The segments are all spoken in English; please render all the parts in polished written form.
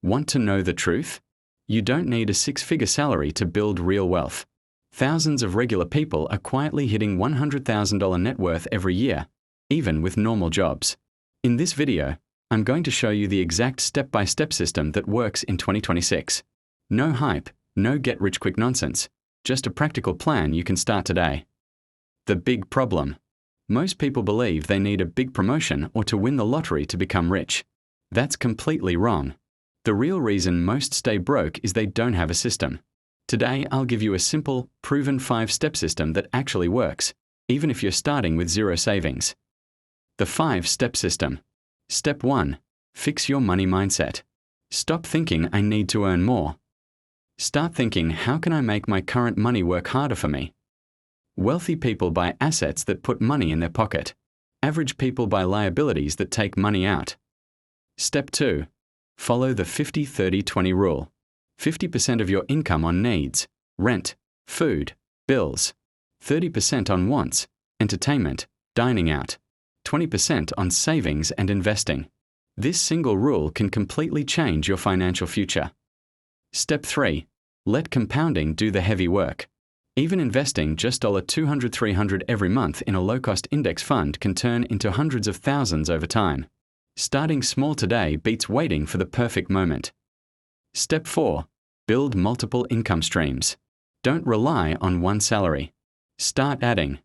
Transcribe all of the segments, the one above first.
Want to know the truth? You don't need a six-figure salary to build real wealth. Thousands of regular people are quietly hitting $100,000 net worth every year, even with normal jobs. In this video, I'm going to show you the exact step-by-step system that works in 2026. No hype, no get-rich-quick nonsense, just a practical plan you can start today. The big problem. Most people believe they need a big promotion or to win the lottery to become rich. That's completely wrong. The real reason most stay broke is they don't have a system. Today, I'll give you a simple, proven 5-step system that actually works, even if you're starting with zero savings. The 5-step system. Step 1. Fix your money mindset. Stop thinking I need to earn more. Start thinking, how can I make my current money work harder for me? Wealthy people buy assets that put money in their pocket. Average people buy liabilities that take money out. Step 2. Follow the 50-30-20 rule. 50% of your income on needs, rent, food, bills. 30% on wants, entertainment, dining out. 20% on savings and investing. This single rule can completely change your financial future. Step 3. Let compounding do the heavy work. Even investing just $200-$300 every month in a low-cost index fund can turn into hundreds of thousands over time. Starting small today beats waiting for the perfect moment. Step 4. Build multiple income streams. Don't rely on one salary. Start adding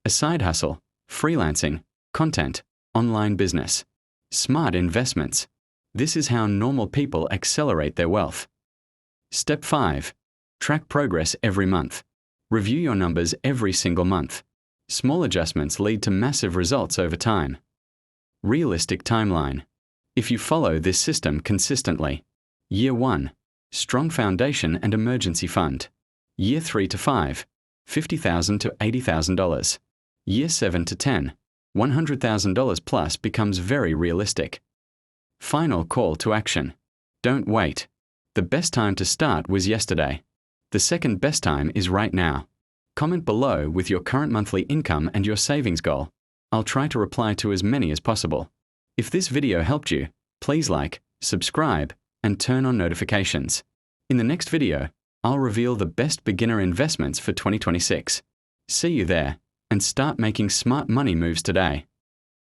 a side hustle, freelancing, content, online business, smart investments. This is how normal people accelerate their wealth. Step 5. Track progress every month. Review your numbers every single month. Small adjustments lead to massive results over time. Realistic timeline. If you follow this system consistently. Year 1. Strong foundation and emergency fund. Year 3 to 5. $50,000 to $80,000. Year 7 to 10. $100,000 plus becomes very realistic. Final call to action. Don't wait. The best time to start was yesterday. The second best time is right now. Comment below with your current monthly income and your savings goal. I'll try to reply to as many as possible. If this video helped you, please like, subscribe, and turn on notifications. In the next video, I'll reveal the best beginner investments for 2026. See you there, and start making smart money moves today.